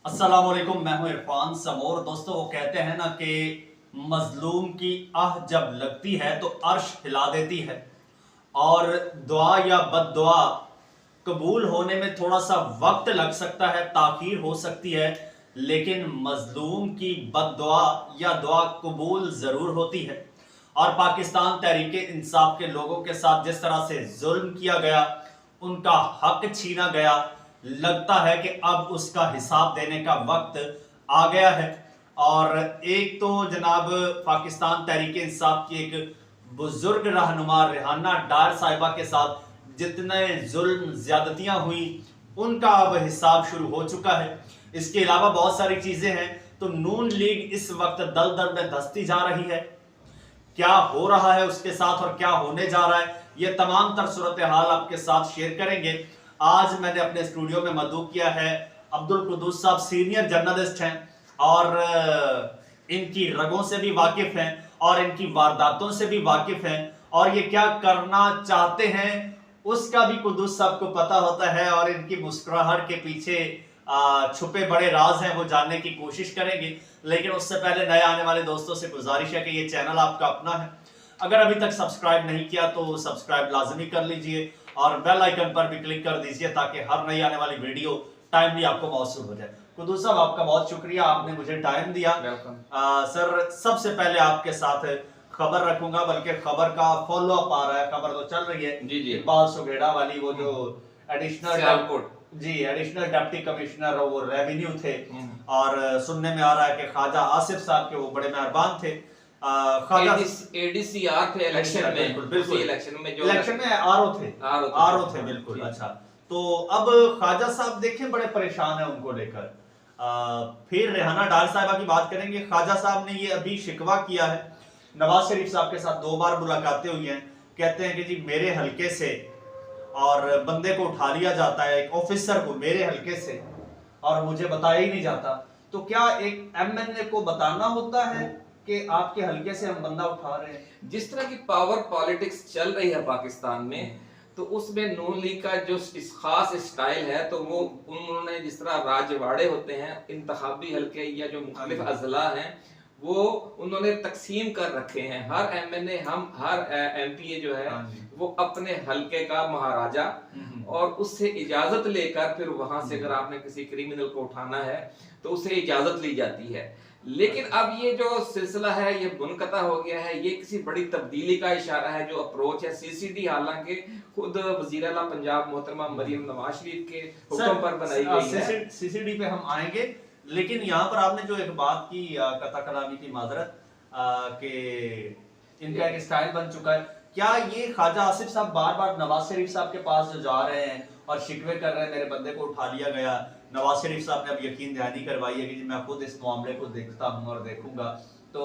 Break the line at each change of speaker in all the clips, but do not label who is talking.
अस्सलाम वालेकुम, मैं हूं इरफान समोर। दोस्तों, वो कहते हैं ना कि मजलूम की आह जब लगती है तो अर्श हिला देती है। और दुआ या बद्दुआ कबूल होने में थोड़ा सा वक्त लग सकता है, ताखीर हो सकती है, लेकिन मजलूम की बद्दुआ या दुआ कबूल ज़रूर होती है। और पाकिस्तान तहरीक इंसाफ के लोगों के साथ जिस तरह से जुल्म किया गया, उनका हक छीना गया, लगता है कि अब उसका हिसाब देने का वक्त आ गया है। और एक तो जनाब पाकिस्तान तहरीक इंसाफ की एक बुजुर्ग रहनुमा रेहाना डार साहिबा के साथ जितने जुल्म ज्यादतियां हुई, उनका अब हिसाब शुरू हो चुका है। इसके अलावा बहुत सारी चीजें हैं। तो नून लीग इस वक्त दल दल में धंसती जा रही है। क्या हो रहा है उसके साथ और क्या होने जा रहा है, ये तमाम तर सूरत हाल आपके साथ शेयर करेंगे। आज मैंने अपने स्टूडियो में मदऊ किया है अब्दुल कुद्दूस साहब, सीनियर जर्नलिस्ट हैं और इनकी रगों से भी वाकिफ हैं और इनकी वारदातों से भी वाकिफ हैं, और ये क्या करना चाहते हैं उसका भी कुद्दूस साहब को पता होता है। और इनकी मुस्कुराहट के पीछे छुपे बड़े राज हैं, वो जानने की कोशिश करेंगे। लेकिन उससे पहले नए आने वाले दोस्तों से गुजारिश है कि ये चैनल आपका अपना है, अगर अभी तक सब्सक्राइब नहीं किया तो सब्सक्राइब लाजमी कर लीजिए और बेल आइकन पर भी क्लिक कर दीजिए ताकि हर नई आने वाली वीडियो टाइमली आपको मौसूल हो जाए। कुद्दूस साहब, आपका बहुत शुक्रिया, आपने मुझे टाइम दिया। सर, सबसे पहले आपके साथ खबर रखूंगा, बल्कि खबर का फॉलो अप आ रहा है। खबर तो चल रही है
जी जी,
इकबाल सुगेड़ा वाली, वो जो एडिशनल डिप्टी कमिश्नर वो रेवेन्यू थे, और सुनने में आ रहा है कि ख्वाजा आसिफ साहब के वो बड़े मेहरबान थे।
एडीसीआर थे इलेक्शन में,
बिल्कुल इलेक्शन में आरओ थे बिल्कुल। अच्छा, तो अब ख्वाजा साहब देखें बड़े परेशान है उनको लेकर। फिर रेहाना डार साहिबा की बात करेंगे। ख्वाजा साहब ने ये अभी शिकवा किया है, नवाज शरीफ साहब के साथ 2 बार मुलाकातें हुई हैं। कहते हैं कि जी मेरे हलके से और बंदे को उठा लिया जाता है, एक ऑफिसर को मेरे हलके से, और मुझे बताया ही नहीं जाता। तो क्या एक एमएनए को बताना होता है कि आपके हलके से हम बंदा उठा रहे हैं?
जिस तरह की पावर पॉलिटिक्स चल रही है पाकिस्तान में, तो उसमें नून लीग का जो इस खास स्टाइल है, तो वो उन्होंने जिस तरह राजवाड़े होते हैं, इंतखाबी हलके या जो मुख्तलिफ अजला हैं, वो उन्होंने तकसीम कर रखे हैं। हर एमएनए, हम हर एमपीए जो है वो अपने हलके का महाराजा, और उससे इजाजत लेकर फिर वहां से अगर आपने किसी क्रिमिनल को उठाना है तो उससे इजाजत ली जाती है। लेकिन अब ये जो सिलसिला है ये मुनक़ता हो गया है। ये किसी बड़ी तब्दीली का इशारा है, जो अप्रोच है सीसीडी, हालांकि खुद वज़ीर आला पंजाब मोहतरमा मरियम नवाज शरीफ के हुक्म पर बनाई गई है।
सीसीडी पे हम आएंगे, लेकिन यहाँ पर आपने जो एक बात की, कथा कलामी की माजरत, कि इनका एक स्टाइल बन चुका है। क्या ये ख्वाजा आसिफ साहब बार बार नवाज शरीफ साहब के पास जो जा रहे हैं और शिकवे कर रहे हैं, मेरे बंदे को उठा लिया गया, नवाज शरीफ साहब ने अब यकीन दहानी करवाई है कि मैं खुद इस मामले को देखता हूं और देखूंगा, तो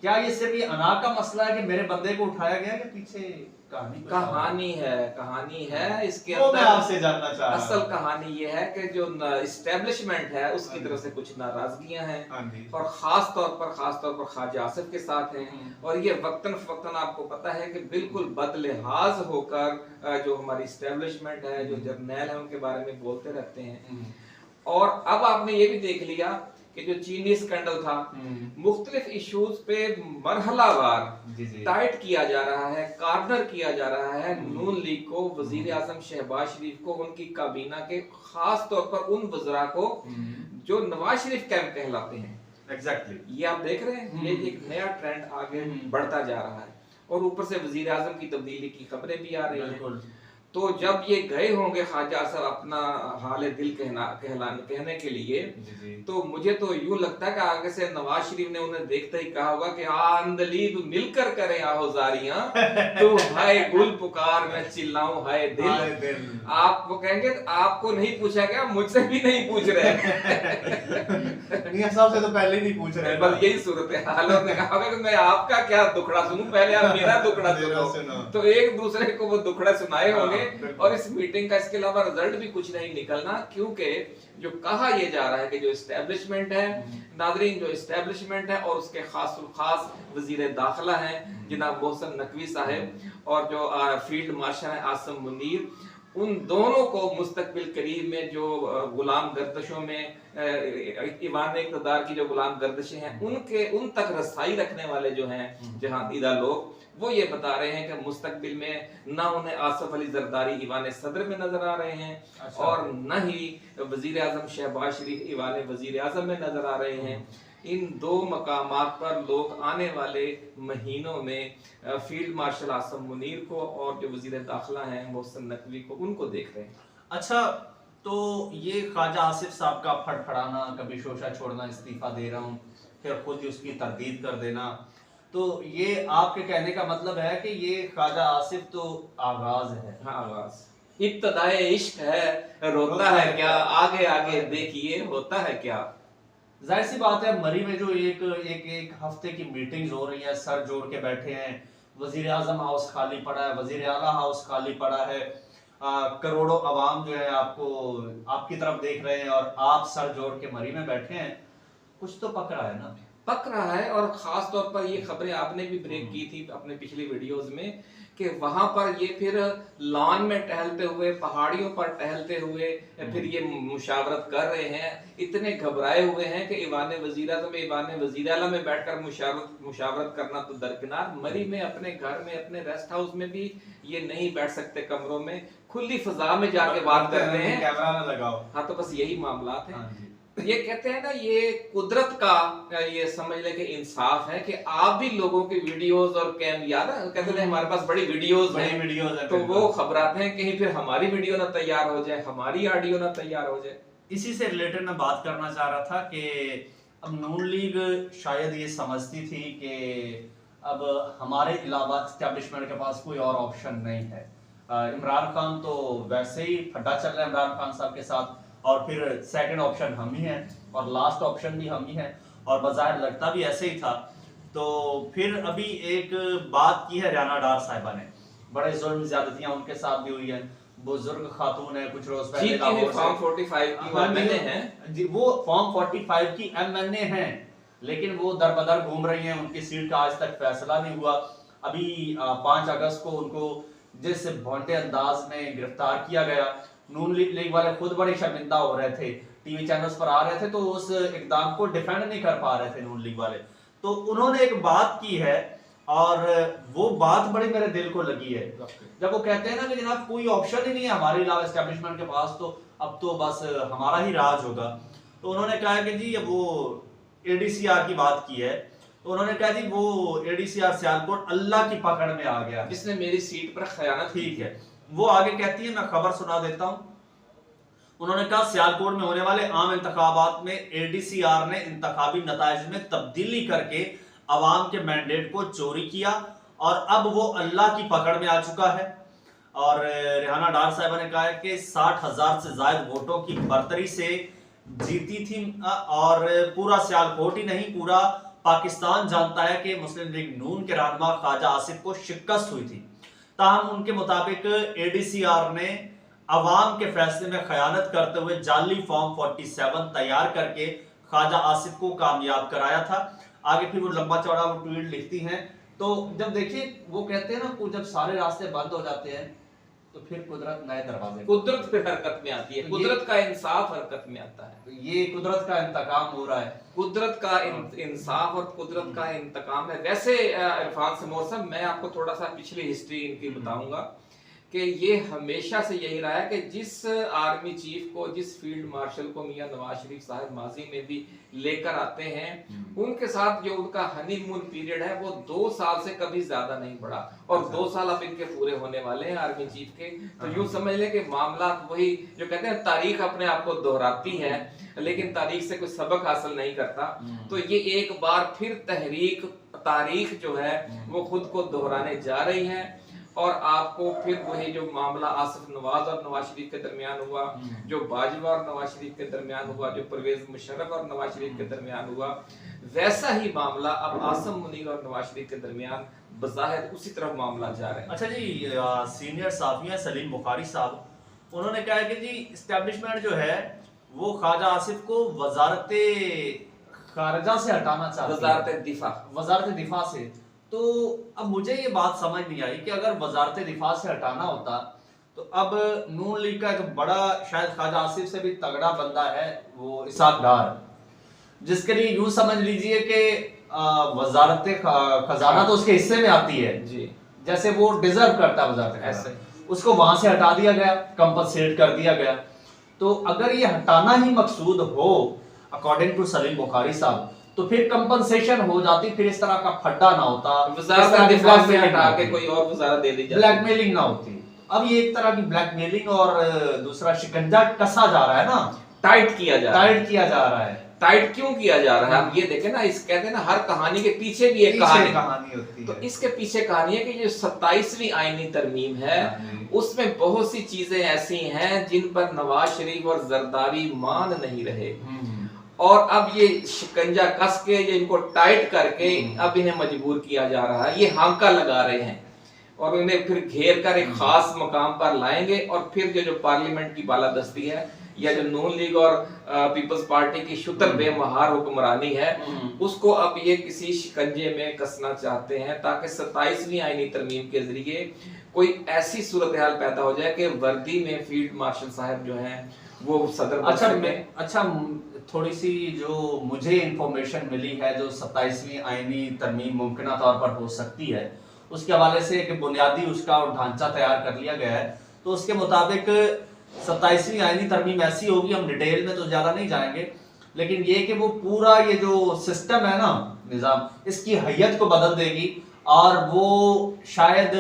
क्या ये सिर्फ ये अना का मसला है कि मेरे बंदे को उठाया गया, कि पीछे
कहानी है इसके
अंदर?
मैं
आपसे जानना चाह रहा हूं।
असल कहानी ये है कि जो इस्टेब्लिशमेंट है उसकी तरफ से कुछ नाराजगियां हैं, और खास तौर पर ख्वाजा आसिफ के साथ हैं। और ये वक्तन फवक्तन आपको पता है कि बिल्कुल बदलिहाज होकर जो हमारी इस्टेब्लिशमेंट है, जो जर्नैल है, उनके बारे में बोलते रहते हैं। और अब आपने ये भी देख लिया कि जो चीनी स्कैंडल था, मुख्तलिफ इश्यूज पे मरहलावार टाइट किया जा रहा है, कार्नर किया जा रहा है नून लीग को, वजीर आजम शहबाज शरीफ को, उनकी काबीना के, खास तौर पर उन वज़रा को जो नवाज शरीफ कैंप कहलाते हैं।
एग्जैक्टली
ये आप देख रहे हैं, ये एक नया ट्रेंड आगे बढ़ता जा रहा है। और ऊपर से वजीर आजम की तब्दीली की खबरें भी आ रही हैं। तो जब ये गए होंगे ख्वाजा साहब अपना हाल दिल कहने के लिए, तो मुझे तो यूं लगता है कि आगे से नवाज शरीफ ने उन्हें देखते ही कहा होगा कि अंदलीब मिलकर करें आहोजारियां, तो हाय गुल पुकार मैं चिल्लाऊं हाय दिल। आप वो कहेंगे आपको नहीं पूछा गया, मुझसे भी नहीं पूछ रहे
मियां साहब से तो पहले नहीं पूछ रहे,
बस यही सूरत है। हाल ने कहा होगा कि मैं आपका क्या दुखड़ा सुनूं, पहले आप मेरा दुखड़ा सुनो। तो एक दूसरे को वो दुखड़ा सुनाए होंगे। और इस मीटिंग का इसके अलावा रिजल्ट भी कुछ नहीं निकलना, क्योंकि जो कहा यह जा रहा है कि जो एस्टेब्लिशमेंट है, नादरीन, जो एस्टेब्लिशमेंट है और उसके खास वजीर दाखिला हैं जनाब मोहसिन नकवी साहब, और जो फील्ड मार्शल है आसिम मुनीर, उन दोनों को मुस्तकबिल करीब में जो गुलाम गर्दशों में ईवान इक़्तिदार की जो गुलाम गर्दशें हैं उन तक रसाई रखने वाले जो हैं जहांदीदा लोग, वो ये बता रहे हैं कि मुस्तकबिल में ना उन्हें आसिफ अली जरदारी ईवान सदर में नजर आ रहे हैं,
अच्छा।
और न ही वजीर आजम शहबाज शरीफ ईवान वजीर आजम में नजर आ रहे हैं। इन दो मकामात पर लोग आने वाले महीनों में फील्ड मार्शल आसम मुनीर को और जो वजीर दाखिला हैं मोहसिन नकवी को, उनको देख रहे हैं।
अच्छा, तो ये ख्वाजा आसिफ साहब का फड़फड़ाना, कभी शोशा छोड़ना, इस्तीफा दे रहा हूँ, फिर खुद ही उसकी तरदीद कर देना, तो ये आपके कहने का मतलब है कि ये ख्वाजा आसिफ तो आगाज है।
हाँ, आगाज इब्तदाए इश्क है, रोता है क्या, आगे आगे देखिए होता है क्या।
जाहिर सी बात है, मरी में जो एक हफ्ते की मीटिंग्स हो रही है, सर जोड़ के बैठे हैं, वजीर आजम हाउस खाली पड़ा है, वजीर आला हाउस खाली पड़ा है, करोड़ों अवाम जो है आपकी तरफ देख रहे हैं और आप सर जोड़ के मरी में बैठे हैं, कुछ तो पक रहा है ना।
पक रहा है, और खास तौर पर ये खबरें आपने भी ब्रेक की थी अपने पिछली वीडियोस में कि वहां पर ये फिर लॉन में टहलते हुए, पहाड़ियों पर टहलते हुए फिर ये मुशावरत कर रहे हैं, इतने घबराए हुए हैं कि ईवान वजीर आज़म ईवान वजीर आला में बैठकर मुशावरत करना तो दरकिनार, मरी में अपने घर में, अपने रेस्ट हाउस में भी ये नहीं बैठ सकते, कमरों में खुली फजा में जाके बात कर रहे हैं,
कैमरा ना लगाओ।
हाँ, तो बस यही मामला है।
हाँ जी।
ये कहते हैं ना, ये कुदरत का ये समझ ले कि इंसाफ है कि आप भी लोगों की वीडियोस और कैम याद है, कहते थे हमारे पास बड़ी वीडियोस हैं, तो वो खबराते हैं कहीं फिर हमारी वीडियो ना तैयार हो जाए, हमारी ऑडियो ना तैयार हो जाए।
इसी से रिलेटेड मैं बात करना चाह रहा था कि अब नून लीग शायद ये समझती थी कि अब हमारे अलावा एस्टेब्लिशमेंट के पास कोई और ऑप्शन नहीं है। इमरान खान तो वैसे ही फड्डा चल रहा है इमरान खान साहब के साथ, और फिर सेकंड ऑप्शन हम ही हैं और लास्ट ऑप्शन भी हम ही हैं, और बाज़ाहिर लगता भी ऐसे ही था। तो फिर अभी एक बात की है रियाना डार साहिबा ने, बड़े जुल्म ज्यादतियां उनके साथ भी हुई हैं, बुजुर्ग खातून है, कुछ रोज पहले
फॉर्म 45 की वो एमएनए हैं
जी, वो फॉर्म 45 की एमएनए हैं, लेकिन वो दर बदर घूम रही हैं, उनकी सीट का आज तक फैसला नहीं हुआ। अभी 5 अगस्त को उनको जिस भोंटे अंदाज में गिरफ्तार किया गया, नून लीग वाले खुद बड़े शर्मिंदा हो रहे थे, टीवी चैनल्स पर आ रहे थे, तो उस इकदाम को डिफेंड नहीं कर पा रहे थे नून लीग वाले। तो उन्होंने एक बात की है और वो बात बड़ी मेरे दिल को लगी है, जब वो कहते हैं ना कि जनाब कोई ऑप्शन ही नहीं है हमारे अलावा एस्टेब्लिशमेंट के पास, तो अब तो बस हमारा ही राज होगा। तो उन्होंने कहा कि जी वो एडीसीआर की बात की है, तो उन्होंने कहा जी वो एडीसीआर सियालकोट अल्लाह की पकड़ में आ गया,
जिसने मेरी सीट पर खयानत।
ठीक है, वो आगे कहती है, मैं खबर सुना देता हूं। उन्होंने कहा सियालकोट में होने वाले आम इंतखाबात में एडीसीआर ने इंतखाबी नताइज में तब्दीली करके अवाम के मैंडेट को चोरी किया और अब वो अल्लाह की पकड़ में आ चुका है। और रिहाना डार साहिबा ने कहा है कि 60,000 से ज्यादा वोटों की बर्तरी से जीती थी, और पूरा सियालकोट ही नहीं, पूरा पाकिस्तान जानता है कि मुस्लिम लीग नून के रहनुमा ख्वाजा आसिफ को शिकस्त हुई थी। ताहम उनके मुताबिक एडीसीआर ने अवाम के फैसले में खयानत करते हुए जाली फॉर्म 47 तैयार करके ख्वाजा आसिफ को कामयाब कराया था। आगे फिर वो लंबा चौड़ा वो ट्वीट लिखती हैं। तो जब देखिए वो कहते हैं ना, जब सारे रास्ते बंद हो जाते हैं तो फिर कुदरत नए दरवाजे,
कुदरत फिर हरकत में आती है, कुदरत का इंसाफ हरकत में आता है।
ये कुदरत का इंतकाम हो रहा है,
कुदरत का इंसाफ और कुदरत का इंतकाम है। वैसे इरफान समोर साहब, मैं आपको थोड़ा सा पिछली हिस्ट्री इनकी बताऊंगा कि ये हमेशा से यही रहा है कि जिस आर्मी चीफ को, जिस फील्ड मार्शल को मियां नवाज शरीफ साहब माजी में भी लेकर आते हैं, उनके साथ जो उनका हनीमून पीरियड है वो 2 साल से कभी ज्यादा नहीं बढ़ा, और 2 साल अब इनके पूरे होने वाले हैं आर्मी चीफ के। तो यूं समझ लें कि मामला वही जो कहते हैं, तारीख अपने आप को दोहराती है लेकिन तारीख से कोई सबक हासिल नहीं करता। तो ये एक बार फिर तारीख जो है वो खुद को दोहराने जा रही है, और आपको फिर वही जो मामला आसिफ नवाज और नवाज शरीफ के दरमियान हुआ, जो बाजवा और नवाज शरीफ के दरमियान हुआ, जो परवेज मुशर्रफ और नवाज शरीफ के दरमियान हुआ, वैसा ही मामला अब आसिम मुनीर और नवाज शरीफ के दरमियान बज़ाहिर उसी तरफ मामला जा रहा है।
अच्छा जी, सीनियर साफी हैं सलीम बुखारी साहब, उन्होंने कहा है कि जी इस्टेब्लिशमेंट जो है वो ख्वाजा आसिफ को वजारत खारजा से हटाना चाहती है, वजारत दिफा से। तो अब मुझे ये बात समझ नहीं आई कि अगर वजारत दिफा से हटाना होता तो अब नून लीग का एक बड़ा, शायद ख्वाजा आसिफ से भी तगड़ा बंदा है वो इसाक डार, जिसके लिए यूं समझ लीजिए कि वजारत खजाना तो उसके हिस्से में आती है
जी,
जैसे वो डिजर्व करता है वजारत
ऐसे
खजाना, उसको वहां से हटा दिया गया, कंपनसेट कर दिया गया। तो अगर ये हटाना ही मकसूद हो अकॉर्डिंग टू सलीम बुखारी साहब, तो फिर कंपनसेशन हो जाती, फिर इस तरह का फड्डा ना होता,
वजारत दिफा से हटा के कोई और वजारत दे दी जाती,
ब्लैकमेलिंग ना होती। अब ये एक तरह की ब्लैकमेलिंग और दूसरा शिकंजा कसा जा रहा है ना,
टाइट किया जा रहा है।
टाइट किया जा रहा है।
टाइट क्यों किया जा रहा है? आप ये देखें ना, इस कहते हैं ना हर कहानी के पीछे भी एक
कहानी होती
तो
है।
इसके पीछे कहानी है कि जो 27वीं आईनी तरमीम है उसमें बहुत सी चीजें ऐसी हैं जिन पर नवाज शरीफ और जरदारी मान नहीं रहे, और अब ये शिकंजा कस के ये इनको टाइट करके अब इन्हें मजबूर किया जा रहा है। ये हांका लगा रहे हैं और उन्हें फिर घेर कर एक खास मकाम पर लाएंगे, और फिर जो पार्लियामेंट की बालादस्ती है या जो नून लीग और पीपल्स पार्टी की शुतर बेमहार हुक्मरानी है उसको अब ये किसी शिकंजे में कसना चाहते हैं, ताकि 27वीं आईनी तरमीम के जरिए कोई ऐसी सूरत हाल पैदा हो जाए कि वर्दी में फील्ड मार्शल साहब जो हैं वो सदर
अच्छा थोड़ी सी जो मुझे इंफॉर्मेशन मिली है, जो 27वीं आईनी तरमीम मुमकिन तौर पर हो सकती है, उसके हवाले से एक बुनियादी उसका ढांचा तैयार कर लिया गया है। तो उसके मुताबिक 27वीं आईनी तरमीम ऐसी होगी, हम डिटेल में तो ज्यादा नहीं जाएंगे, लेकिन ये कि वो पूरा ये जो सिस्टम है ना, निजाम, इसकी हैयत को बदल देगी और वो शायद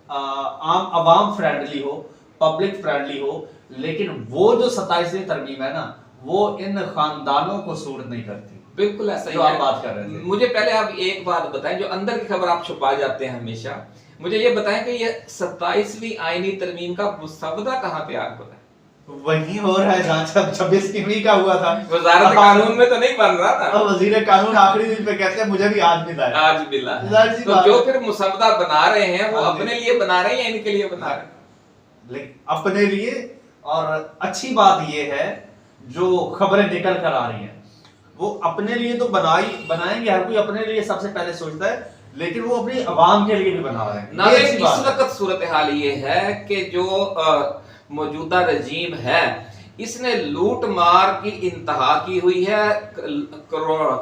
आम आवाम फ्रेंडली हो, पब्लिक फ्रेंडली हो, लेकिन वो जो 27वीं तरमीम है ना, वो इन खानदानों को सूट नहीं करती।
बिल्कुल ऐसा ही
जो आप बात कर रहे थे।
मुझे पहले आप एक बात बताएं, जो अंदर की खबर आप छुपा जाते हैं हमेशा, मुझे ये बताएं कि ये 27वीं आईनी तरमीम का मुसवदा कहाँ तैयार हो रहा है?
वही हो रहा है जहाँ 26वीं का हुआ था,
वजारत कानून में तो नहीं बन रहा था।
वजीर कानून आखिरी दिन पे कहते हैं मुझे भी आज मिला है,
आज मिला है। तो जो फिर मुसवदा बना रहे हैं वो अपने लिए बना रहे हैं या इनके लिए बना रहे हैं?
लेकिन अपने लिए। और अच्छी बात ये है जो खबरें निकल कर आ रही हैं, वो अपने लिए तो बनाएंगे, हर कोई अपने लिए सबसे पहले सोचता है, लेकिन वो अपनी आवाम के लिए भी बना रहे हैं।
नाज़रीन, इस वक्त सूरत हाल ये है कि जो मौजूदा रजीम है इसने लूट मार की इंतहा की हुई है। करोड़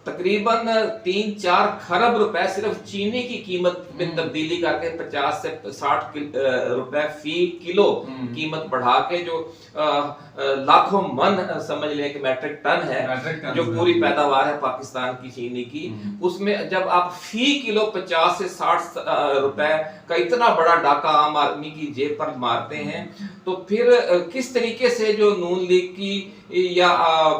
तकरीबन 3-4 खरब रुपए सिर्फ चीनी की कीमत में तब्दीली करके 50 से 60 रुपए फी किलो कीमत बढ़ा के, जो लाखों मन समझ लें कि मैट्रिक टन है जो पूरी पैदावार है पाकिस्तान की चीनी की, उसमें जब आप फी किलो 50 से 60 रुपए का इतना बड़ा डाका आम आदमी की जेब पर मारते हैं, तो फिर किस तरीके से जो नून लीग की या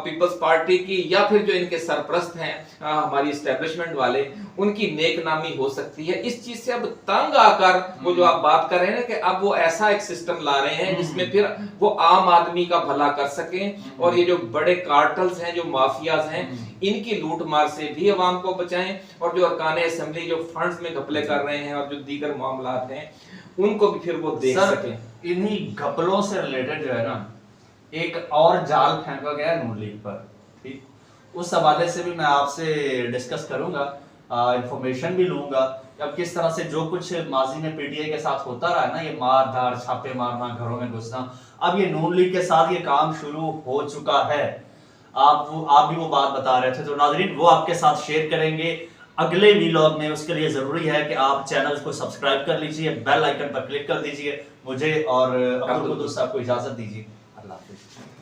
पीपल्स पार्टी की या फिर जो इनके सरप्रस्त हैं हमारी एस्टेब्लिशमेंट वाले, उनकी नेकनामी हो सकती है। इस चीज से अब तंग आकर वो जो आप बात कर रहे हैं ना कि अब वो ऐसा एक सिस्टम ला रहे हैं जिसमें फिर वो आम आदमी का भला कर सकें, और ये जो बड़े कार्टल्स हैं, जो माफियाज हैं, इनकी लूट मार से भी अवाम को बचाएं, और जो अरकान असेंबली जो फंड्स में घपले कर रहे हैं और जो दीगर मामलात हैं उनको भी फिर वो देख सकें।
इन्हीं घपलों से रिलेटेड जो है ना, एक और जाल फेंका गया है नून लीग पर, ठीक, उस हवाले से भी मैं आपसे डिस्कस करूंगा, इंफॉर्मेशन भी लूंगा। अब किस तरह से जो कुछ माजी में पीटीआई के साथ होता रहा है ना, ये मार धार, छापे मारना, घरों में घुसना, अब ये नून लीग के साथ ये काम शुरू हो चुका है। आप भी वो बात बता रहे थे, तो नाजरीन वो आपके साथ शेयर करेंगे अगले वीलॉग में। उसके लिए जरूरी है कि आप चैनल को सब्सक्राइब कर लीजिए, बेल आइकन पर क्लिक कर दीजिए। मुझे और अब्दुल कुद्दूस साहब को इजाजत दीजिए। अल्लाह हाफिज़।